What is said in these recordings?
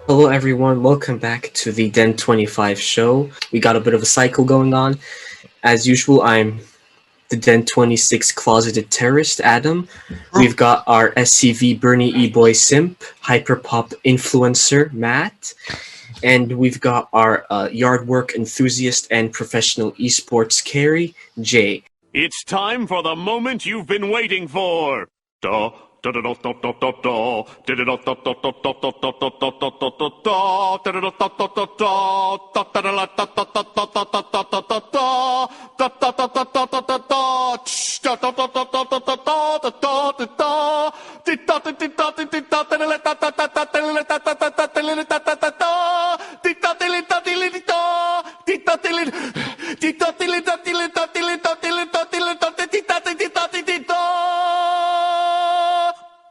Hello everyone, welcome back to the Den25 show. We got a bit of a cycle going on. As usual, I'm the Den26 closeted terrorist, Adam. We've got our SCV Bernie E-boy simp, hyperpop influencer, Matt. And we've got our yard work enthusiast and professional esports carry, Jay. It's time for the moment you've been waiting for. Da da da da da da da da da da da da da da da da da da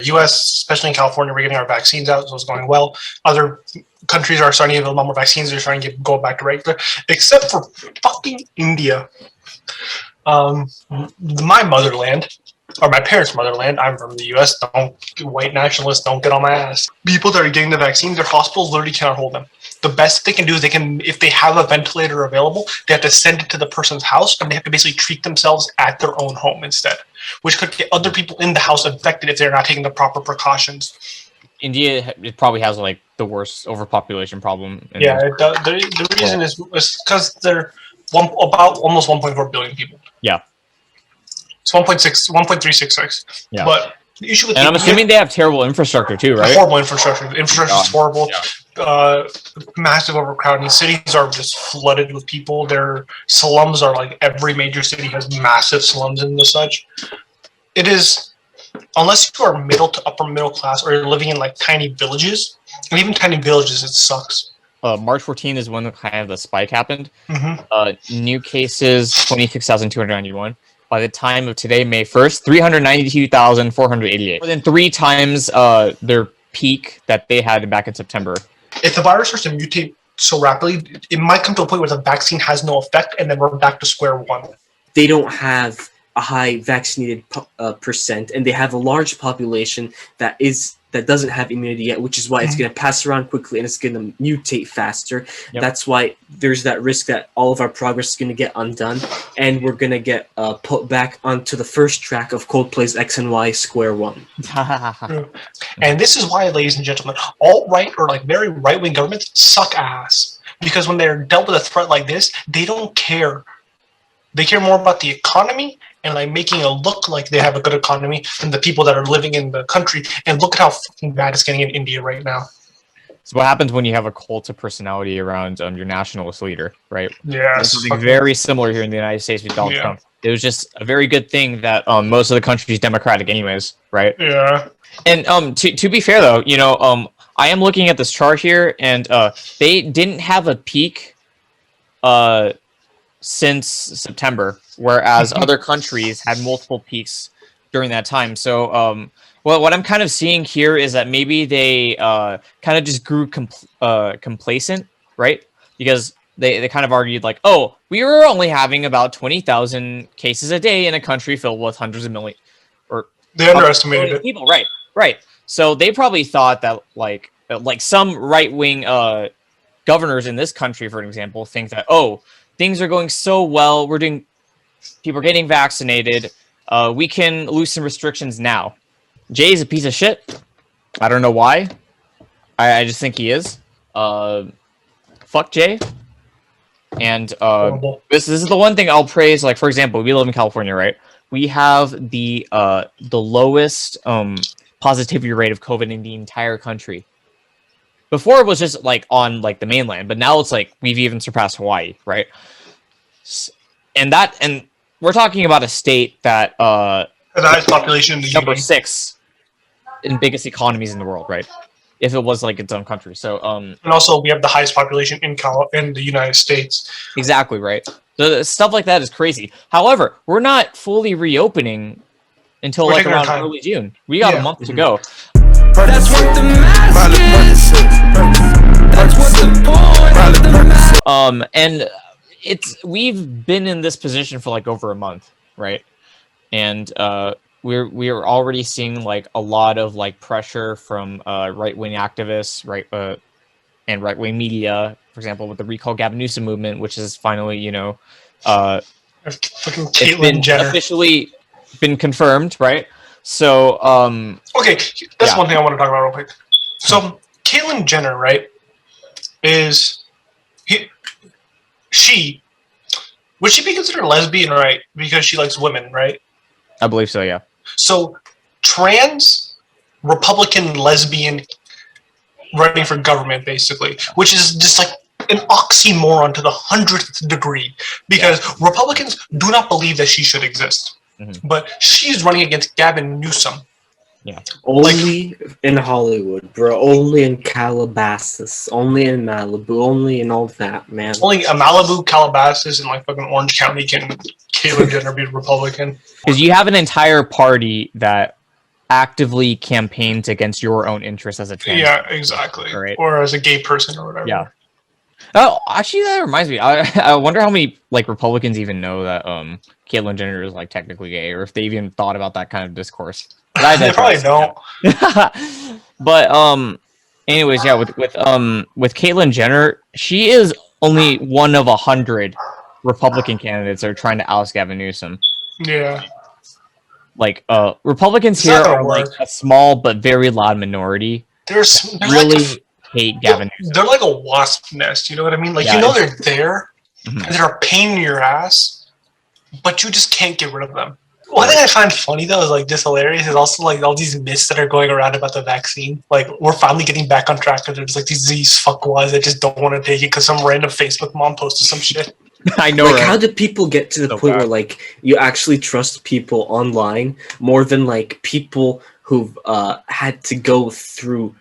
U.S., especially in California, we're getting our vaccines out, so it's going well. Other countries are starting to get a lot more vaccines. They're starting to go back to regular, except for fucking India. My motherland, or my parents' motherland. I'm from the U.S. Don't white nationalists don't get on my ass. People that are getting the vaccine, their hospitals literally cannot hold them. The best they can do is if they have a ventilator available, they have to send it to the person's house, and they have to basically treat themselves at their own home instead, which could get other people in the house infected if they're not taking the proper precautions. India, it probably has like the worst overpopulation problem. Yeah, it does. The reason is because they're about almost 1.4 billion people. Yeah. It's 1.366. Yeah. But the issue with I'm assuming they have terrible infrastructure too, right? Horrible infrastructure. The infrastructure is horrible. Yeah. Massive overcrowding. Cities are just flooded with people. Their slums are like every major city has massive slums and such. It is, unless you are middle to upper middle class or you're living in like tiny villages, and even tiny villages, it sucks. March 14th is when the spike happened. New cases 26,291. By the time of today, May 1st, 392,488. More than 3 times their peak that they had back in September. If the virus starts to mutate so rapidly, it might come to a point where the vaccine has no effect, and then we're back to square one. They don't have a high vaccinated percent, and they have a large population that doesn't have immunity yet, which is why it's going to pass around quickly and it's going to mutate faster. Yep. That's why there's that risk that all of our progress is going to get undone, and we're going to get put back onto the first track of Coldplay's X and Y Square One. And this is why, ladies and gentlemen, alt-right or like very right-wing governments suck ass, because when they're dealt with a threat like this, they don't care. They care more about the economy and like making it look like they have a good economy than the people that are living in the country. And look at how fucking bad it's getting in India right now. So what happens when you have a cult of personality around your nationalist leader, right? Yeah. Something very similar here in the United States with Donald Trump. It was just a very good thing that most of the country is democratic anyways, right? Yeah. And to be fair though, I am looking at this chart here, and they didn't have a peak since September, whereas other countries had multiple peaks during that time. So, well, what I'm kind of seeing here is that maybe they kind of just grew complacent, right? Because they kind of argued like, oh, we were only having about 20,000 cases a day in a country filled with hundreds of millions, or they underestimated it. People, right. So they probably thought that like some right-wing governors in this country, for example, think that, oh, things are going so well. People are getting vaccinated. We can loosen restrictions now. Jay is a piece of shit. I don't know why. I just think he is. Fuck Jay. And this is the one thing I'll praise. Like, for example, we live in California, right? We have the lowest positivity rate of COVID in the entire country. Before it was just like on like the mainland, but now it's like we've even surpassed Hawaii, right? And we're talking about a state that the highest population in the number Union. 6 in biggest economies in the world, right? If it was like its own country. So and also we have the highest population in the United States. Exactly, right. The stuff like that is crazy. However, we're not fully reopening until like around early June. We got a month to go. That's what the mask is. That's what the point of the mask. And we've been in this position for like over a month, right? And we're already seeing like a lot of like pressure from right-wing activists, right? and right-wing media, for example, with the Recall Gavin Newsom movement, which is finally, Fucking it's Caitlyn been Jenner. officially been confirmed, right? So, Okay, that's yeah. one thing I want to talk about real quick. So, Caitlyn Jenner, right, would she be considered lesbian, right? Because she likes women, right? I believe so, yeah. So, trans Republican lesbian running for government, basically, which is just like an oxymoron to the 100th degree, because Republicans do not believe that she should exist. But she's running against Gavin Newsom. Yeah. Only in Hollywood, bro. Only in Calabasas. Only in Malibu. Only in all that, man. Only Malibu, Calabasas, and like fucking Orange County can Caitlyn Jenner be Republican. Because you have an entire party that actively campaigns against your own interests as a trans. Yeah, exactly. Right. Or as a gay person or whatever. Yeah. Oh, actually, that reminds me. I wonder how many like Republicans even know that Caitlyn Jenner is like technically gay, or if they even thought about that kind of discourse. They probably don't. But anyways, yeah, with Caitlyn Jenner, she is only one of 100 Republican candidates that are trying to oust Gavin Newsom. Yeah. Like Republicans It's here not gonna are like work. a small but very loud minority. They're Really like hate Gavin Newsom. they're like a wasp nest, you know what I mean? Like, Yeah, you know they're there, Mhm. and they're a pain in your ass, but you just can't get rid of them. One thing I find funny though is like just hilarious is also like all these myths that are going around about the vaccine. Like, we're finally getting back on track, and there's like these fuckwads that just don't want to take it because some random Facebook mom posted some shit. I know, Like, right? how did people get to the So point bad. where, like, you actually trust people online more than, like, people who've had to go through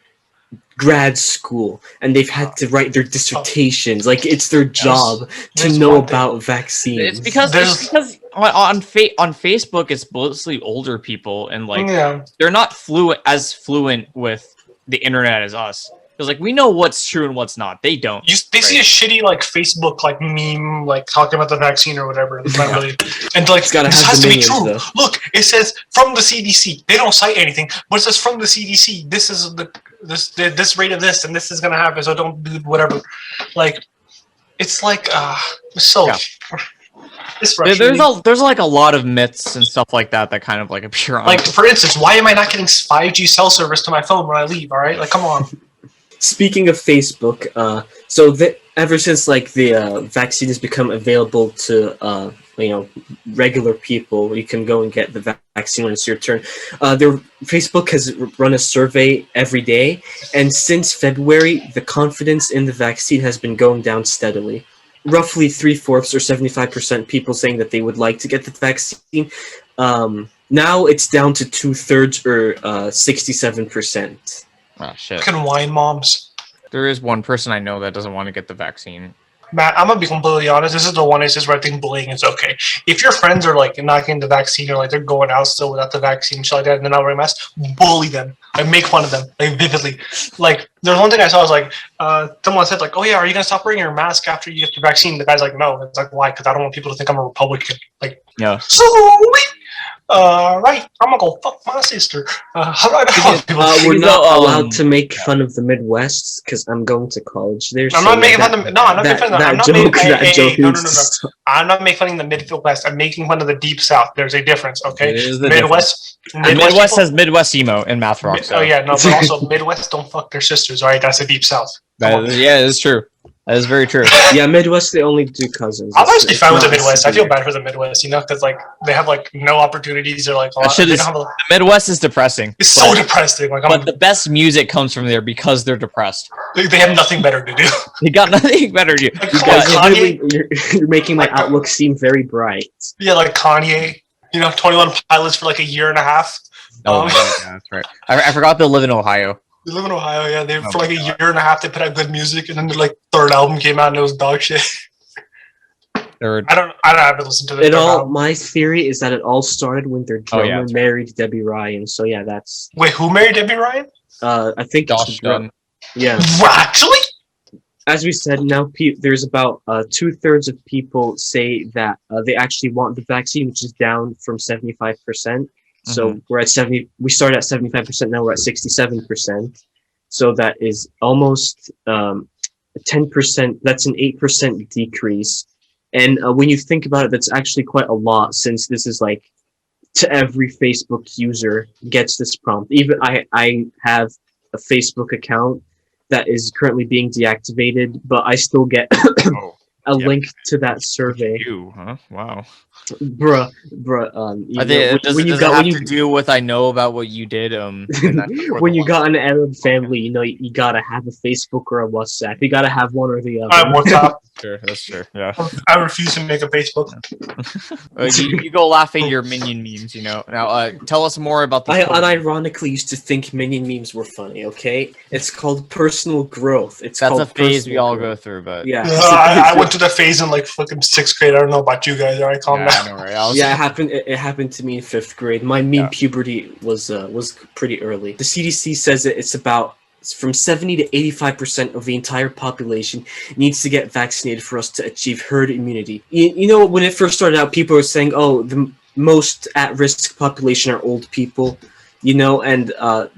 grad school and they've had to write their dissertations? Like, it's their job to there's know one thing. about vaccines. It's because on Facebook it's mostly older people, and like Yeah. they're not fluent with the internet as us. Because like we know what's true and what's not. They don't. They see a shitty like Facebook like meme like talking about the vaccine or whatever. It's not really, and like, It's gotta this have has the to be millions, true. though. Look, it says from the CDC. They don't cite anything, but it says from the CDC. This is this rate of this, and this is gonna happen. So don't do whatever. Like, it's like it's so. Yeah. It's There's like a lot of myths and stuff like that kind of like appear on. like, for instance, why am I not getting 5G cell service to my phone when I leave? All right, like, come on. Speaking of Facebook, so ever since like the vaccine has become available to regular people, you can go and get the vaccine when it's your turn. Facebook has run a survey every day, and since February, the confidence in the vaccine has been going down steadily. Roughly 3/4 or 75% people saying that they would like to get the vaccine. Now it's down to 2/3 or 67%. Oh shit. Fucking wine moms. There is one person I know that doesn't want to get the vaccine. Matt, I'm gonna be completely honest. This is the one instance where I think bullying is okay. If your friends are like not getting the vaccine or like they're going out still without the vaccine, shit like that, and they're not wearing masks, bully them. Like, make fun of them, like, vividly. Like, there's one thing I saw was like, someone said like, "Oh yeah, are you gonna stop wearing your mask after you get the vaccine?" The guy's like, "No." It's like, why? Because I don't want people to think I'm a Republican. Like, Yeah. slowly. Right, I'm gonna go fuck my sister. How do I know people? We're not So, allowed to make fun of the Midwest because I'm going to college there. I'm not making fun of. No, I'm not making fun of. I'm not making. joke. No. I'm not making fun of the Midwest. I'm making fun of the Deep South. There's a difference, okay? There is the Midwest. The Midwest people- says Midwest emo and math rock. So. Oh yeah, no, but also Midwest don't fuck their sisters, right? That's the Deep South. Yeah, it's true. That is very true. Yeah, Midwest, they only do cousins. I'm actually It's fine with the not Midwest. I feel severe. bad for the Midwest, you know, because like they have like no opportunities. They're like, That shit they is- don't have a, The Midwest is depressing. it's so depressing. Like, But the best music comes from there because they're depressed. they have nothing better to do. They got nothing better to do. Like, You come on, guys are Kanye. really, you're making my outlook seem very bright. Yeah, like Kanye. You know, 21 Pilots for like a year and a half. Oh, yeah, that's right. I forgot they live in Ohio. They live in Ohio, yeah. They Oh for like my a God. year and a half they put out good music, and then their like third album came out and it was dog shit. They're, I don't have to listen to the It third all. album. My theory is that it all started when their Oh, drummer yeah, that's right. married Debbie Ryan. So yeah, that's. Wait, who married Debbie Ryan? I think it's Josh the drum- Dunn. Yeah. Actually? As we said, now there's about 2/3 of people say that they actually want the vaccine, which is down from 75%. So we're at 70. We started at 75%. Now we're at 67%. So that is almost 10%. That's an 8% decrease. And when you think about it, that's actually quite a lot, since this is like to every Facebook user gets this prompt. Even I have a Facebook account that is currently being deactivated, but I still get Oh, a yeah. link to that survey. You, huh? Wow. Bruh, you I know, think when you does it got have when to you do with I know about what you did before when the you war? got an Arab family, you know, you gotta have a Facebook or a WhatsApp. You gotta have one or the I have other. WhatsApp. Sure, that's true. Yeah. I refuse to make a Facebook. You go laugh at your minion memes, you know. Now, tell us more about this. I code. unironically used to think minion memes were funny. Okay, it's called personal growth. It's That's called a phase we personal all growth. go through, but Yeah, I went through that phase in like fucking 6th grade. I don't know about you guys. All right, calm yeah, I down. know, right? I was, yeah, it happened to me in 5th grade. My meme Yeah. puberty was pretty early. The CDC says it's about from 70 to 85% of the entire population needs to get vaccinated for us to achieve herd immunity. You know, when it first started out, people were saying, "Oh, the most at-risk population are old people," you know, and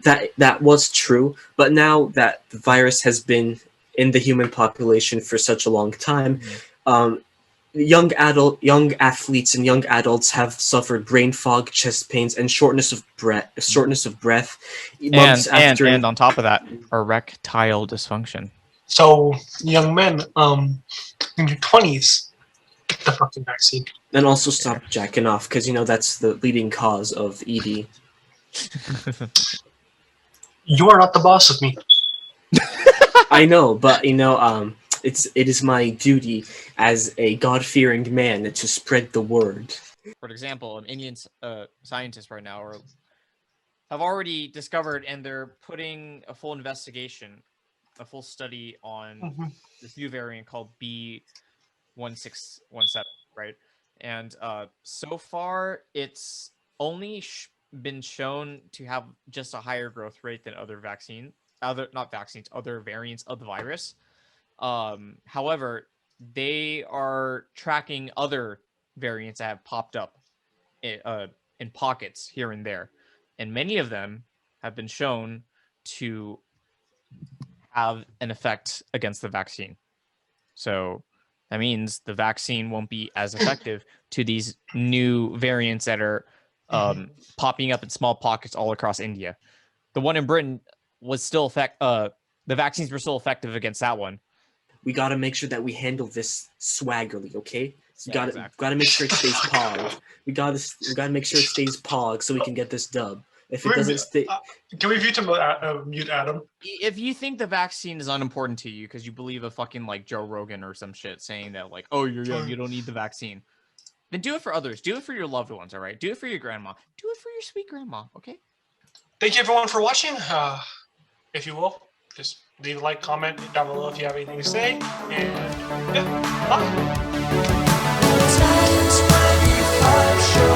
that was true. But now that the virus has been in the human population for such a long time, um, young athletes and young adults have suffered brain fog, chest pains, and shortness of breath months after. and on top of that, erectile dysfunction. So, young men, in your 20s, get the fucking vaccine. And also stop jacking off, because you know that's the leading cause of ED. You are not the boss of me. I know, but you know, it is my duty as a God-fearing man to spread the word. For example, Indian scientists right now have already discovered, and they're putting a full investigation, a full study on this new variant called B.1617, right? And so far, it's only been shown to have just a higher growth rate than other other variants of the virus. However, they are tracking other variants that have popped up in pockets here and there, and many of them have been shown to have an effect against the vaccine. So that means the vaccine won't be as effective to these new variants that are popping up in small pockets all across India. The one in Britain was still the vaccines were still effective against that one. We gotta make sure that we handle this swaggerly, okay? So Yeah, gotta make sure it stays pog. We gotta make sure it stays pog so we can get this dub. If it doesn't stay, Can we mute Adam? If you think the vaccine is unimportant to you because you believe a fucking like Joe Rogan or some shit saying that like, oh, you're young, you don't need the vaccine, then do it for others. Do it for your loved ones, all right? Do it for your grandma. Do it for your sweet grandma, okay? Thank you everyone for watching. If you will, just leave a like, comment down below if you have anything to say. And yeah, bye. Den25 show.